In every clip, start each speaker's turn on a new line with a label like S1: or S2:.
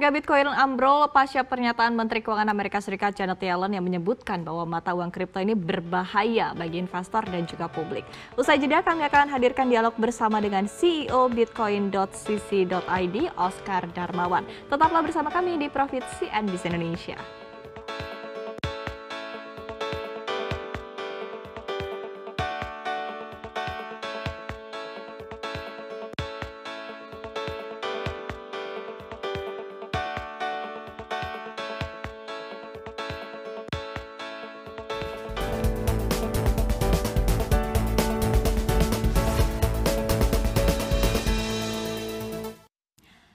S1: Harga Bitcoin ambrol pasca pernyataan Menteri Keuangan Amerika Serikat Janet Yellen yang menyebutkan bahwa mata uang kripto ini berbahaya bagi investor dan juga publik. Usai jeda kami akan hadirkan dialog bersama dengan CEO Bitcoin.cc.id Oscar Darmawan. Tetaplah bersama kami di Profit CNBC Indonesia.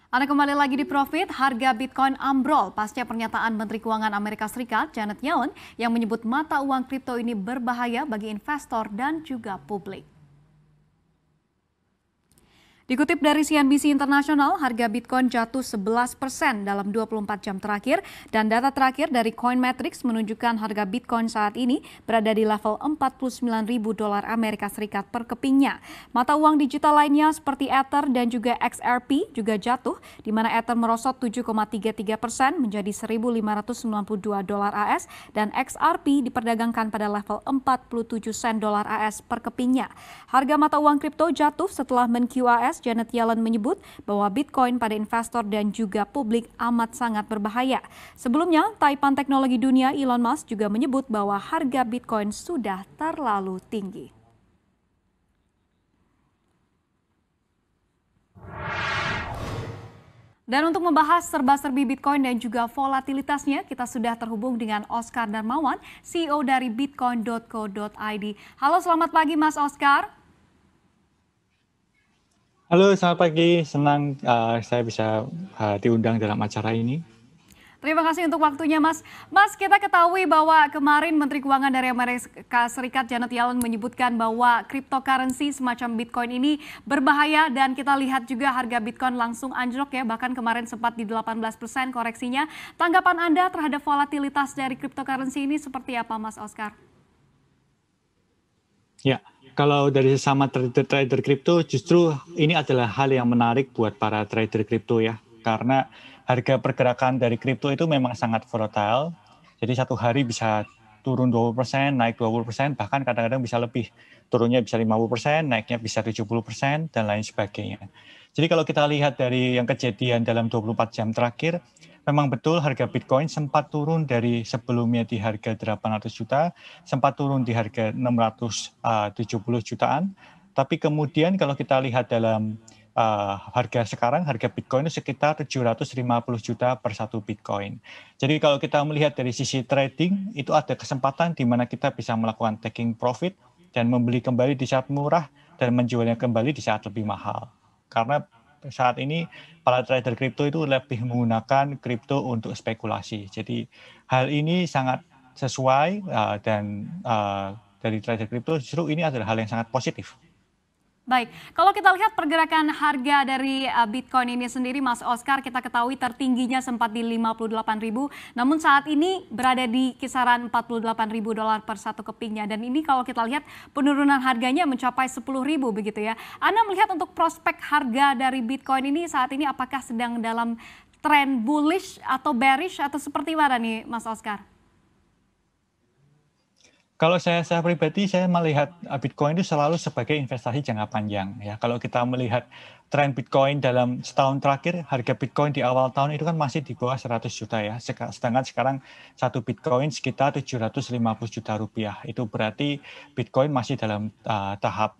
S2: Anda kembali lagi di Profit, harga Bitcoin ambrol pasca pernyataan Menteri Keuangan Amerika Serikat Janet Yellen yang menyebut mata uang kripto ini berbahaya bagi investor dan juga publik. Dikutip dari CNBC International, harga Bitcoin jatuh 11% dalam 24 jam terakhir dan data terakhir dari Coinmetrics menunjukkan harga Bitcoin saat ini berada di level $49.000 Amerika Serikat per kepingnya. Mata uang digital lainnya seperti Ether dan juga XRP juga jatuh, di mana Ether merosot 7,33% menjadi $1.592 AS dan XRP diperdagangkan pada level 47 sen dolar AS per kepingnya. Harga mata uang kripto jatuh setelah men-QAS Janet Yellen menyebut bahwa Bitcoin pada investor dan juga publik amat sangat berbahaya. Sebelumnya, Taipan Teknologi Dunia Elon Musk juga menyebut bahwa harga Bitcoin sudah terlalu tinggi. Dan untuk membahas serba-serbi Bitcoin dan juga volatilitasnya, kita sudah terhubung dengan Oscar Darmawan, CEO dari Bitcoin.co.id. Halo, selamat pagi Mas Oscar.
S3: Halo, selamat pagi. Senang saya bisa diundang dalam acara ini.
S2: Terima kasih untuk waktunya, Mas. Mas, kita ketahui bahwa kemarin Menteri Keuangan dari Amerika Serikat Janet Yellen menyebutkan bahwa cryptocurrency semacam Bitcoin ini berbahaya dan kita lihat juga harga Bitcoin langsung anjlok ya, bahkan kemarin sempat di 18% koreksinya. Tanggapan Anda terhadap volatilitas dari cryptocurrency ini seperti apa, Mas Oscar?
S3: Ya, kalau dari sesama trader kripto, justru ini adalah hal yang menarik buat para trader kripto ya. Karena harga pergerakan dari kripto itu memang sangat volatile. Jadi satu hari bisa turun 20%, naik 20%, bahkan kadang-kadang bisa lebih. Turunnya bisa 50%, naiknya bisa 70%, dan lain sebagainya. Jadi kalau kita lihat dari yang kejadian dalam 24 jam terakhir, memang betul harga Bitcoin sempat turun dari sebelumnya di harga 800 juta, sempat turun di harga 670 jutaan. Tapi kemudian kalau kita lihat dalam harga sekarang, harga Bitcoin itu sekitar 750 juta per satu Bitcoin. Jadi kalau kita melihat dari sisi trading, itu ada kesempatan di mana kita bisa melakukan taking profit dan membeli kembali di saat murah dan menjualnya kembali di saat lebih mahal. Karena saat ini para trader kripto itu lebih menggunakan kripto untuk spekulasi. Jadi hal ini sangat sesuai dan dari trader kripto justru ini adalah hal yang sangat positif.
S2: Baik, kalau kita lihat pergerakan harga dari Bitcoin ini sendiri, Mas Oscar, kita ketahui tertingginya sempat di 58.000, namun saat ini berada di kisaran 48.000 dolar per satu kepingnya. Dan ini kalau kita lihat penurunan harganya mencapai 10.000 begitu ya. Anda melihat untuk prospek harga dari Bitcoin ini saat ini apakah sedang dalam tren bullish atau bearish atau seperti mana nih, Mas Oscar?
S3: Kalau saya pribadi, saya melihat Bitcoin itu selalu sebagai investasi jangka panjang. Ya, kalau kita melihat tren Bitcoin dalam setahun terakhir, harga Bitcoin di awal tahun itu kan masih di bawah 100 juta ya. Sedangkan sekarang satu Bitcoin sekitar 750 juta rupiah. Itu berarti Bitcoin masih dalam tahap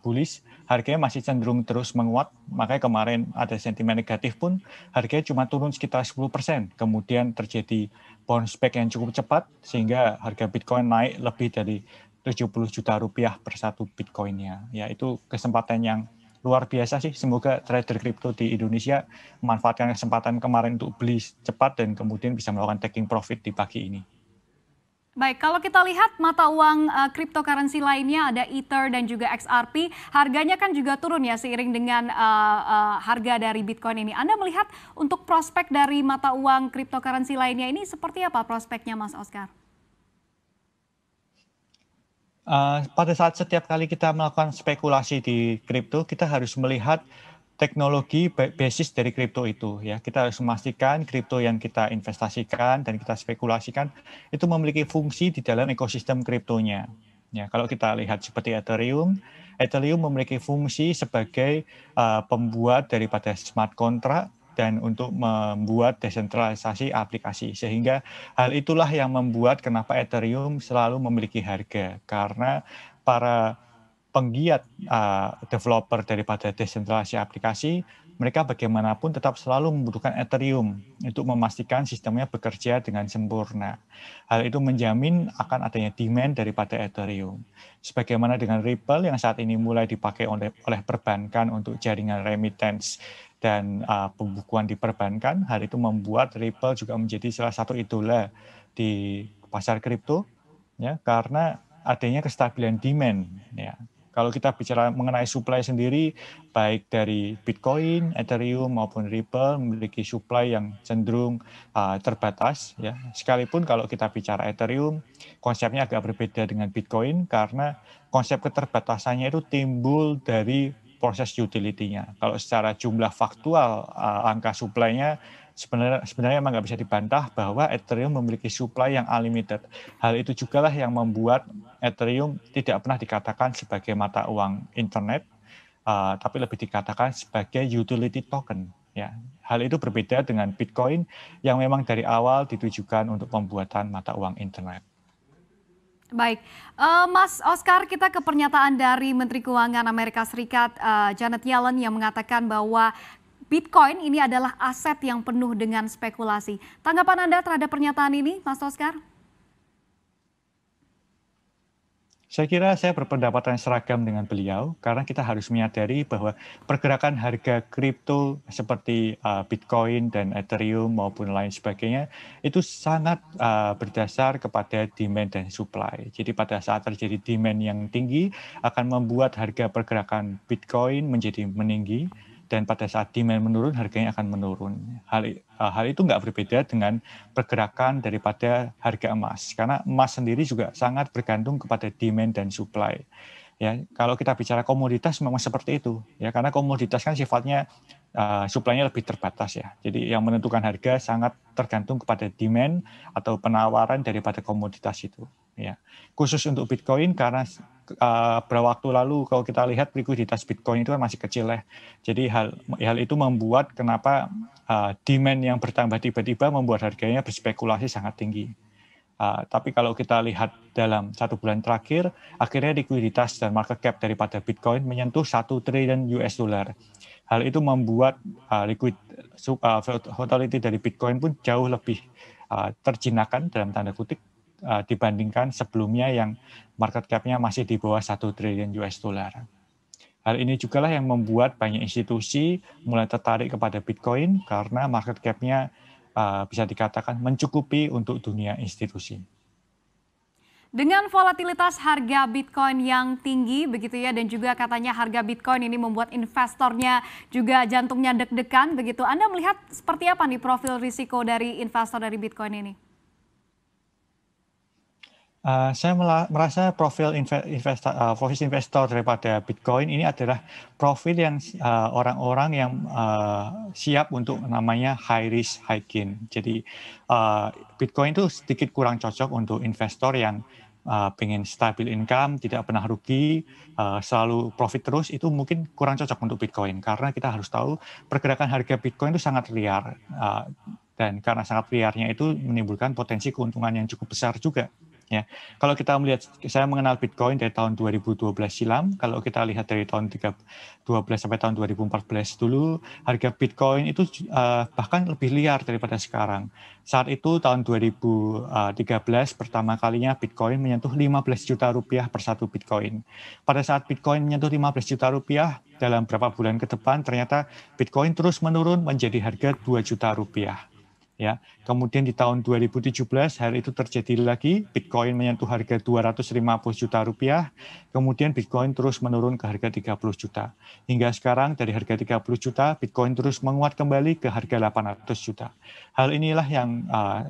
S3: bullish. Harganya masih cenderung terus menguat. Makanya kemarin ada sentimen negatif pun harganya cuma turun sekitar 10%. Kemudian terjadi bounce back yang cukup cepat sehingga harga Bitcoin naik lebih dari 70 juta rupiah per satu Bitcoinnya. Ya, itu kesempatan yang luar biasa sih. Semoga trader kripto di Indonesia memanfaatkan kesempatan kemarin untuk beli cepat dan kemudian bisa melakukan taking profit di pagi ini.
S2: Baik, kalau kita lihat mata uang cryptocurrency lainnya ada Ether dan juga XRP, harganya kan juga turun ya seiring dengan harga dari Bitcoin ini. Anda melihat untuk prospek dari mata uang cryptocurrency lainnya ini seperti apa prospeknya, Mas Oscar?
S3: Pada saat setiap kali kita melakukan spekulasi di kripto, kita harus melihat teknologi basis dari kripto itu ya. Kita harus memastikan kripto yang kita investasikan dan kita spekulasikan itu memiliki fungsi di dalam ekosistem kriptonya. Ya, kalau kita lihat seperti Ethereum, Ethereum memiliki fungsi sebagai pembuat daripada smart contract dan untuk membuat desentralisasi aplikasi. Sehingga hal itulah yang membuat kenapa Ethereum selalu memiliki harga, karena para penggiat developer daripada desentralisasi aplikasi, mereka bagaimanapun tetap selalu membutuhkan Ethereum untuk memastikan sistemnya bekerja dengan sempurna. Hal itu menjamin akan adanya demand daripada Ethereum. Sebagaimana dengan Ripple yang saat ini mulai dipakai oleh perbankan untuk jaringan remittance dan pembukuan di perbankan, hal itu membuat Ripple juga menjadi salah satu idola di pasar kripto, ya, karena adanya kestabilan demand, ya. Kalau kita bicara mengenai supply sendiri, baik dari Bitcoin, Ethereum maupun Ripple memiliki supply yang cenderung terbatas. Ya. Sekalipun kalau kita bicara Ethereum, konsepnya agak berbeda dengan Bitcoin karena konsep keterbatasannya itu timbul dari proses utility-nya. Kalau secara jumlah faktual angka supply-nya sebenarnya memang nggak bisa dibantah bahwa Ethereum memiliki supply yang unlimited. Hal itu juga lah yang membuat Ethereum tidak pernah dikatakan sebagai mata uang internet, tapi lebih dikatakan sebagai utility token. Ya, hal itu berbeda dengan Bitcoin yang memang dari awal ditujukan untuk pembuatan mata uang internet.
S2: Baik, Mas Oscar, kita ke pernyataan dari Menteri Keuangan Amerika Serikat Janet Yellen yang mengatakan bahwa Bitcoin ini adalah aset yang penuh dengan spekulasi. Tanggapan Anda terhadap pernyataan ini, Mas Oscar?
S3: Saya kira saya berpendapat yang seragam dengan beliau, karena kita harus menyadari bahwa pergerakan harga kripto seperti Bitcoin dan Ethereum maupun lain sebagainya, itu sangat berdasar kepada demand dan supply. Jadi pada saat terjadi demand yang tinggi, akan membuat harga pergerakan Bitcoin menjadi meninggi, dan pada saat demand menurun, harganya akan menurun. Hal itu nggak berbeda dengan pergerakan daripada harga emas, karena emas sendiri juga sangat bergantung kepada demand dan supply. Ya, kalau kita bicara komoditas memang seperti itu, ya, karena komoditas kan sifatnya supply-nya lebih terbatas ya. Jadi yang menentukan harga sangat tergantung kepada demand atau penawaran daripada komoditas itu. Ya, khusus untuk Bitcoin karena beberapa waktu lalu kalau kita lihat likuiditas Bitcoin itu kan masih kecil ya. Jadi hal itu membuat kenapa demand yang bertambah tiba-tiba membuat harganya berspekulasi sangat tinggi. Tapi kalau kita lihat dalam 1 bulan terakhir, akhirnya likuiditas dan market cap daripada Bitcoin menyentuh 1 triliun US dollar. Hal itu membuat volatility dari Bitcoin pun jauh lebih terjinakkan dalam tanda kutip dibandingkan sebelumnya yang market cap-nya masih di bawah 1 triliun US dollar. Hal ini juga lah yang membuat banyak institusi mulai tertarik kepada Bitcoin karena market cap-nya bisa dikatakan mencukupi untuk dunia institusi.
S2: Dengan volatilitas harga Bitcoin yang tinggi begitu ya, dan juga katanya harga Bitcoin ini membuat investornya juga jantungnya deg-degan begitu. Anda melihat seperti apa nih profil risiko dari investor dari Bitcoin ini?
S3: Saya merasa profil investor daripada Bitcoin ini adalah profil yang orang-orang yang siap untuk namanya high risk high gain. Jadi Bitcoin itu sedikit kurang cocok untuk investor yang pengen stabil income, tidak pernah rugi, selalu profit terus, itu mungkin kurang cocok untuk Bitcoin. Karena kita harus tahu pergerakan harga Bitcoin itu sangat liar. Dan karena sangat liarnya itu menimbulkan potensi keuntungan yang cukup besar juga. Ya, kalau kita melihat, saya mengenal Bitcoin dari tahun 2012 silam. Kalau kita lihat dari tahun 2012 sampai tahun 2014 dulu, harga Bitcoin itu bahkan lebih liar daripada sekarang. Saat itu tahun 2013 pertama kalinya Bitcoin menyentuh 15 juta rupiah per satu Bitcoin. Pada saat Bitcoin menyentuh 15 juta rupiah, dalam beberapa bulan ke depan ternyata Bitcoin terus menurun menjadi harga 2 juta rupiah. Ya, kemudian di tahun 2017 hal itu terjadi lagi, Bitcoin menyentuh harga 250 juta rupiah, kemudian Bitcoin terus menurun ke harga 30 juta. Hingga sekarang dari harga 30 juta, Bitcoin terus menguat kembali ke harga 800 juta. Hal inilah yang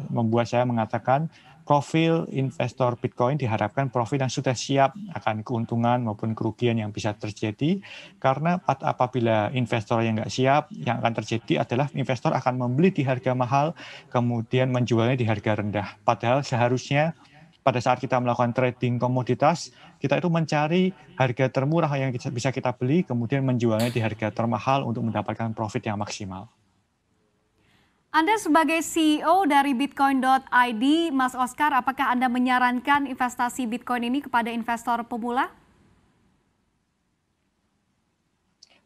S3: membuat saya mengatakan profil investor Bitcoin diharapkan profil yang sudah siap akan keuntungan maupun kerugian yang bisa terjadi, karena apabila investor yang nggak siap, yang akan terjadi adalah investor akan membeli di harga mahal, kemudian menjualnya di harga rendah. Padahal seharusnya pada saat kita melakukan trading komoditas, kita itu mencari harga termurah yang bisa kita beli, kemudian menjualnya di harga termahal untuk mendapatkan profit yang maksimal.
S2: Anda sebagai CEO dari Bitcoin.id, Mas Oscar, apakah Anda menyarankan investasi Bitcoin ini kepada investor pemula?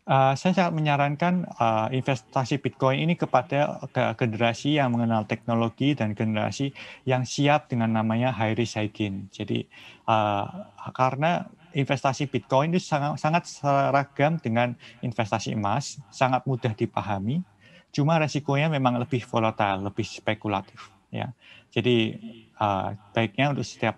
S3: Saya sangat menyarankan investasi Bitcoin ini kepada generasi yang mengenal teknologi dan generasi yang siap dengan namanya high risk high gain. Jadi karena investasi Bitcoin itu sangat seragam dengan investasi emas, sangat mudah dipahami. Cuma resikonya memang lebih volatile, lebih spekulatif, ya. Jadi baiknya untuk setiap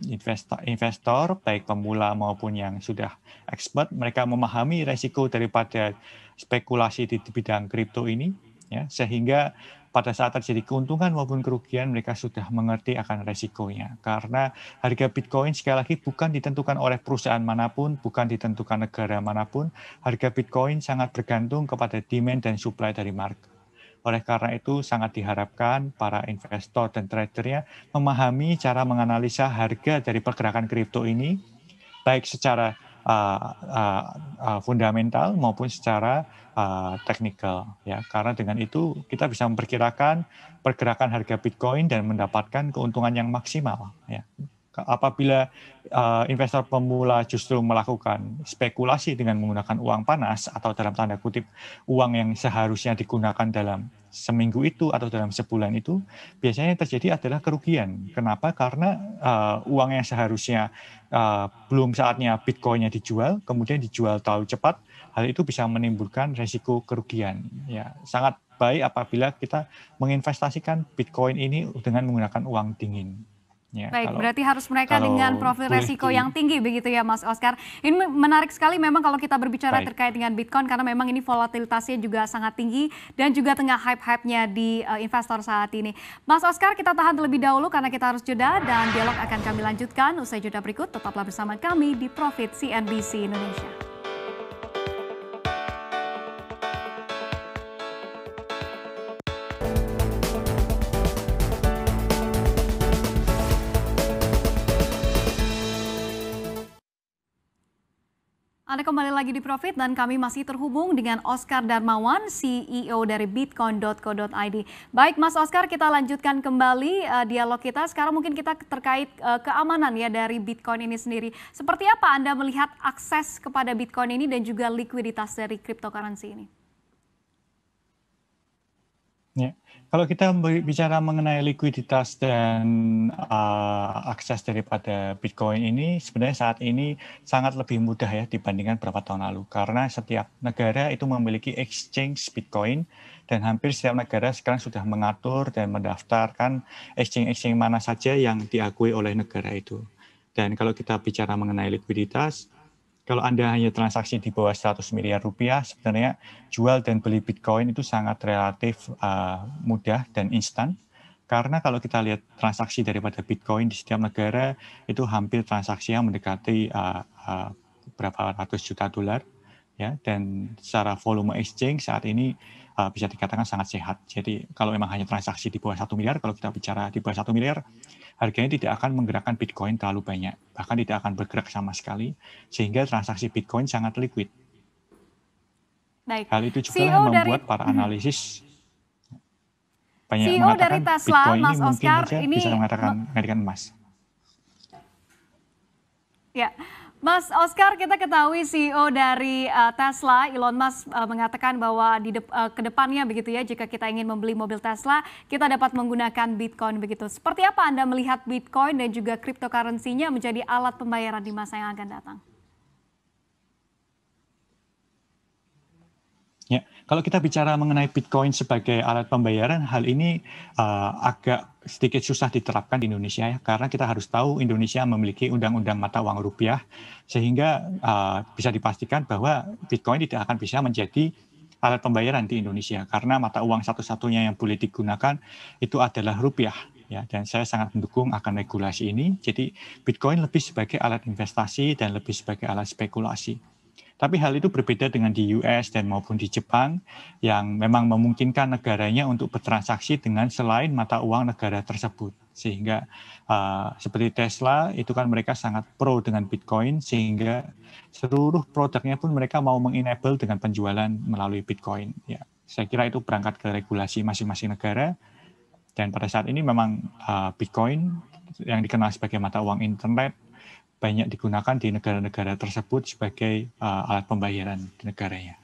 S3: investor, baik pemula maupun yang sudah expert, mereka memahami resiko daripada spekulasi di bidang kripto ini, ya, sehingga pada saat terjadi keuntungan maupun kerugian mereka sudah mengerti akan resikonya. Karena harga Bitcoin sekali lagi bukan ditentukan oleh perusahaan manapun, bukan ditentukan negara manapun. Harga Bitcoin sangat bergantung kepada demand dan supply dari market. Oleh karena itu sangat diharapkan para investor dan tradernya memahami cara menganalisa harga dari pergerakan kripto ini, baik secara fundamental maupun secara teknikal, ya. Karena dengan itu kita bisa memperkirakan pergerakan harga Bitcoin dan mendapatkan keuntungan yang maksimal, ya. Apabila investor pemula justru melakukan spekulasi dengan menggunakan uang panas atau dalam tanda kutip uang yang seharusnya digunakan dalam seminggu itu atau dalam sebulan itu, biasanya yang terjadi adalah kerugian. Kenapa? Karena uang yang seharusnya belum saatnya Bitcoin-nya dijual, kemudian dijual terlalu cepat, hal itu bisa menimbulkan resiko kerugian. Ya, sangat baik apabila kita menginvestasikan Bitcoin ini dengan menggunakan uang dingin. Ya,
S2: Baik, berarti harus mereka dengan profil resiko yang tinggi begitu ya Mas Oscar. Ini menarik sekali memang kalau kita berbicara terkait dengan Bitcoin karena memang ini volatilitasnya juga sangat tinggi dan juga tengah hype-hype-nya di investor saat ini. Mas Oscar, kita tahan terlebih dahulu karena kita harus jeda dan dialog akan kami lanjutkan usai jeda berikut. Tetaplah bersama kami di Profit CNBC Indonesia. Anda kembali lagi di Profit dan kami masih terhubung dengan Oscar Darmawan, CEO dari Bitcoin.co.id. Baik Mas Oscar, kita lanjutkan kembali dialog kita. Sekarang mungkin kita terkait keamanan ya dari Bitcoin ini sendiri. Seperti apa Anda melihat akses kepada Bitcoin ini dan juga likuiditas dari cryptocurrency ini?
S3: Ya, kalau kita bicara mengenai likuiditas dan akses daripada Bitcoin ini, sebenarnya saat ini sangat lebih mudah ya dibandingkan beberapa tahun lalu. Karena setiap negara itu memiliki exchange Bitcoin dan hampir setiap negara sekarang sudah mengatur dan mendaftarkan exchange-exchange mana saja yang diakui oleh negara itu. Dan kalau kita bicara mengenai likuiditas, kalau Anda hanya transaksi di bawah 100 miliar rupiah, sebenarnya jual dan beli Bitcoin itu sangat relatif mudah dan instan. Karena kalau kita lihat transaksi daripada Bitcoin di setiap negara, itu hampir transaksi yang mendekati berapa ratus juta dolar. Ya, dan secara volume exchange saat ini bisa dikatakan sangat sehat. Jadi kalau memang hanya transaksi di bawah 1 miliar, kalau kita bicara di bawah 1 miliar, harganya tidak akan menggerakkan Bitcoin terlalu banyak, bahkan tidak akan bergerak sama sekali, sehingga transaksi Bitcoin sangat liquid.
S2: Baik.
S3: Hal itu juga yang membuat para analisis banyak
S2: CEO
S3: mengatakan
S2: dari Tesla,
S3: Bitcoin ini
S2: Mas
S3: mungkin
S2: Oscar,
S3: saja
S2: ini
S3: bisa menggantikan emas.
S2: Ya, Mas Oscar, kita ketahui CEO dari Tesla, Elon Musk mengatakan bahwa ke depannya begitu ya, jika kita ingin membeli mobil Tesla, kita dapat menggunakan Bitcoin begitu. Seperti apa Anda melihat Bitcoin dan juga cryptocurrency-nya menjadi alat pembayaran di masa yang akan datang?
S3: Ya, kalau kita bicara mengenai Bitcoin sebagai alat pembayaran, hal ini agak sedikit susah diterapkan di Indonesia ya, karena kita harus tahu Indonesia memiliki undang-undang mata uang rupiah, sehingga bisa dipastikan bahwa Bitcoin tidak akan bisa menjadi alat pembayaran di Indonesia, karena mata uang satu-satunya yang boleh digunakan itu adalah rupiah. ya, dan saya sangat mendukung akan regulasi ini. Jadi Bitcoin lebih sebagai alat investasi dan lebih sebagai alat spekulasi. Tapi hal itu berbeda dengan di US dan maupun di Jepang yang memang memungkinkan negaranya untuk bertransaksi dengan selain mata uang negara tersebut. Sehingga seperti Tesla itu kan mereka sangat pro dengan Bitcoin sehingga seluruh produknya pun mereka mau mengenable dengan penjualan melalui Bitcoin. Ya, saya kira itu berangkat ke regulasi masing-masing negara. Dan pada saat ini memang Bitcoin yang dikenal sebagai mata uang internet banyak digunakan di negara-negara tersebut sebagai alat pembayaran di negaranya.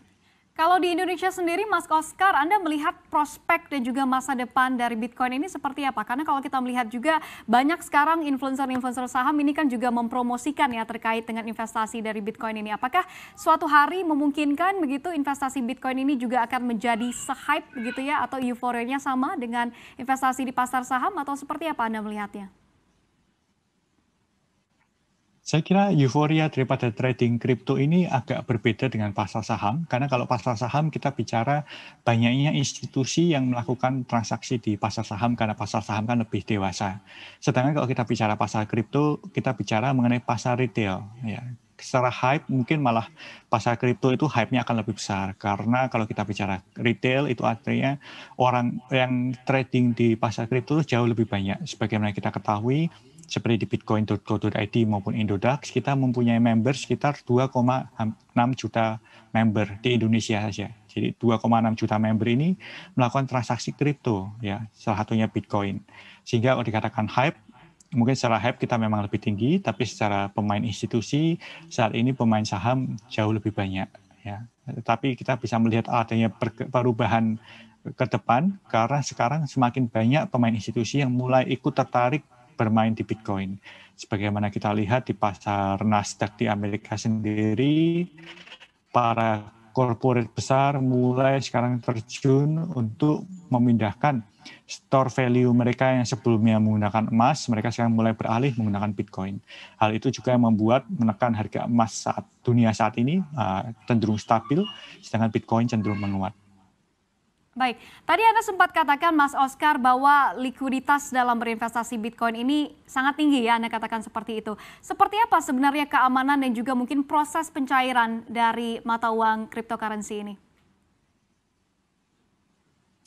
S2: Kalau di Indonesia sendiri, Mas Oscar, Anda melihat prospek dan juga masa depan dari Bitcoin ini seperti apa? Karena kalau kita melihat juga banyak sekarang influencer-influencer saham ini kan juga mempromosikan ya terkait dengan investasi dari Bitcoin ini. Apakah suatu hari memungkinkan begitu investasi Bitcoin ini juga akan menjadi se-hype begitu ya, atau euforianya sama dengan investasi di pasar saham, atau seperti apa Anda melihatnya?
S3: Saya kira euforia daripada trading kripto ini agak berbeda dengan pasar saham, karena kalau pasar saham kita bicara banyaknya institusi yang melakukan transaksi di pasar saham karena pasar saham kan lebih dewasa. Sedangkan kalau kita bicara pasar kripto, kita bicara mengenai pasar retail. Ya. Secara hype mungkin malah pasar kripto itu hype-nya akan lebih besar, karena kalau kita bicara retail itu artinya orang yang trading di pasar kripto jauh lebih banyak. Sebagaimana kita ketahui, seperti di bitcoin.co.id maupun Indodax, kita mempunyai member sekitar 2,6 juta member di Indonesia saja. Jadi 2,6 juta member ini melakukan transaksi kripto, ya, salah satunya Bitcoin. Sehingga kalau dikatakan hype, mungkin secara hype kita memang lebih tinggi, tapi secara pemain institusi saat ini pemain saham jauh lebih banyak. Ya. Tapi kita bisa melihat adanya perubahan ke depan karena sekarang semakin banyak pemain institusi yang mulai ikut tertarik bermain di Bitcoin. Sebagaimana kita lihat di pasar Nasdaq di Amerika sendiri, para corporate besar mulai sekarang terjun untuk memindahkan store value mereka yang sebelumnya menggunakan emas, mereka sekarang mulai beralih menggunakan Bitcoin. Hal itu juga menembuat menekan harga emas saat dunia saat ini cenderung stabil, sedangkan Bitcoin cenderung menguat.
S2: Baik, tadi Anda sempat katakan Mas Oscar bahwa likuiditas dalam berinvestasi Bitcoin ini sangat tinggi ya, Anda katakan seperti itu. Seperti apa sebenarnya keamanan dan juga mungkin proses pencairan dari mata uang cryptocurrency ini?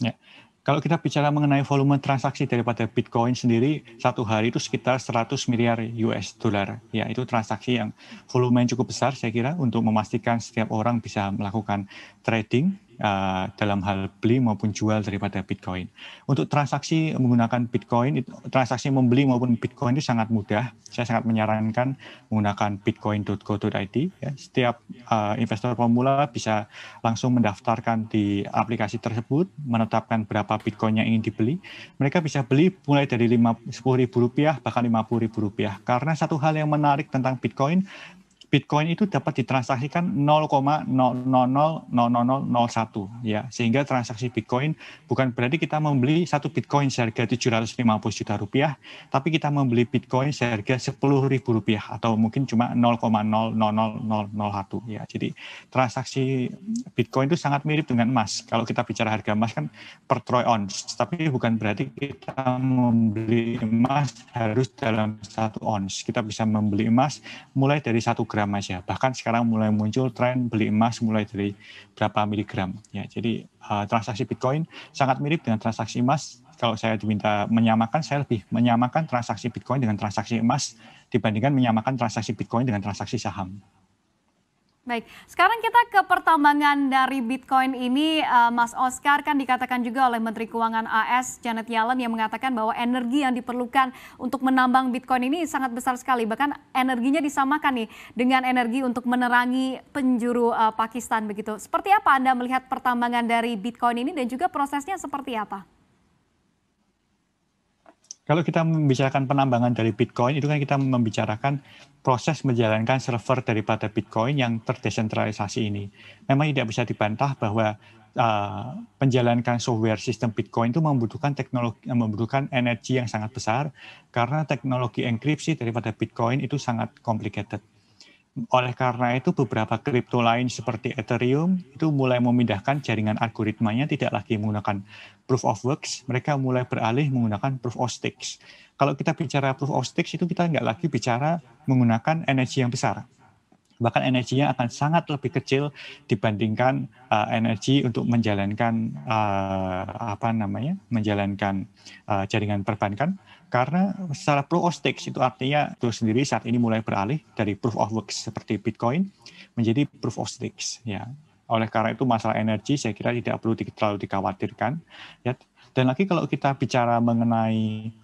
S3: Ya. Kalau kita bicara mengenai volume transaksi daripada Bitcoin sendiri, satu hari itu sekitar 100 miliar US dollar. Ya, itu transaksi yang volume yang cukup besar saya kira untuk memastikan setiap orang bisa melakukan trading dalam hal beli maupun jual daripada Bitcoin. Untuk transaksi menggunakan Bitcoin, transaksi membeli maupun Bitcoin itu sangat mudah. Saya sangat menyarankan menggunakan bitcoin.co.id. Ya. Setiap investor pemula bisa langsung mendaftarkan di aplikasi tersebut, menetapkan berapa Bitcoin yang ingin dibeli. Mereka bisa beli mulai dari Rp10.000 bahkan Rp50.000. Karena satu hal yang menarik tentang Bitcoin itu dapat ditransaksikan 0,000001 ya, sehingga transaksi Bitcoin bukan berarti kita membeli satu Bitcoin seharga Rp750 juta, tapi kita membeli Bitcoin seharga Rp10.000 atau mungkin cuma 0,00001 ya. Jadi transaksi Bitcoin itu sangat mirip dengan emas. Kalau kita bicara harga emas kan per troy ounce, tapi bukan berarti kita membeli emas harus dalam 1 ounce. Kita bisa membeli emas mulai dari 1 gram aja. Bahkan sekarang mulai muncul tren beli emas mulai dari berapa miligram. Ya, jadi transaksi Bitcoin sangat mirip dengan transaksi emas. Kalau saya diminta menyamakan, saya lebih menyamakan transaksi Bitcoin dengan transaksi emas dibandingkan menyamakan transaksi Bitcoin dengan transaksi saham.
S2: Baik, sekarang kita ke pertambangan dari Bitcoin ini, Mas Oscar, kan dikatakan juga oleh Menteri Keuangan AS Janet Yellen yang mengatakan bahwa energi yang diperlukan untuk menambang Bitcoin ini sangat besar sekali. Bahkan energinya disamakan nih dengan energi untuk menerangi penjuru Pakistan begitu. Seperti apa Anda melihat pertambangan dari Bitcoin ini dan juga prosesnya seperti apa?
S3: Kalau kita membicarakan penambangan dari Bitcoin, itu kan kita membicarakan proses menjalankan server daripada Bitcoin yang terdesentralisasi ini. Memang tidak bisa dibantah bahwa menjalankan software sistem Bitcoin itu membutuhkan energi yang sangat besar karena teknologi enkripsi daripada Bitcoin itu sangat complicated. Oleh karena itu beberapa kripto lain seperti Ethereum itu mulai memindahkan jaringan algoritmanya tidak lagi menggunakan proof of works, mereka mulai beralih menggunakan proof of stakes. Kalau kita bicara proof of stakes itu kita nggak lagi bicara menggunakan energi yang besar. Bahkan energinya akan sangat lebih kecil dibandingkan energi untuk menjalankan jaringan perbankan, karena secara proof of stakes itu artinya itu sendiri saat ini mulai beralih dari proof of works seperti Bitcoin menjadi proof of stakes ya. Oleh karena itu masalah energi saya kira tidak perlu terlalu dikhawatirkan ya. Dan lagi kalau kita bicara mengenai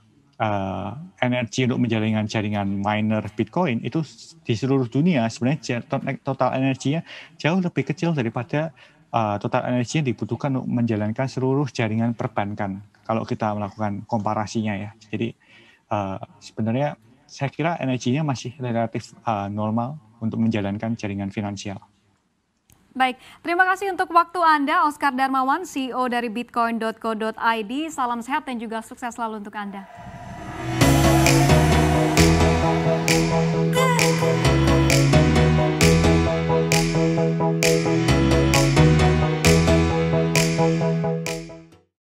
S3: energi untuk menjalankan jaringan miner Bitcoin itu di seluruh dunia sebenarnya total energinya jauh lebih kecil daripada total energi yang dibutuhkan untuk menjalankan seluruh jaringan perbankan kalau kita melakukan komparasinya ya. Jadi sebenarnya saya kira energinya masih relatif normal untuk menjalankan jaringan finansial.
S2: Baik, terima kasih untuk waktu Anda, Oscar Darmawan, CEO dari bitcoin.co.id. Salam sehat dan juga sukses selalu untuk Anda.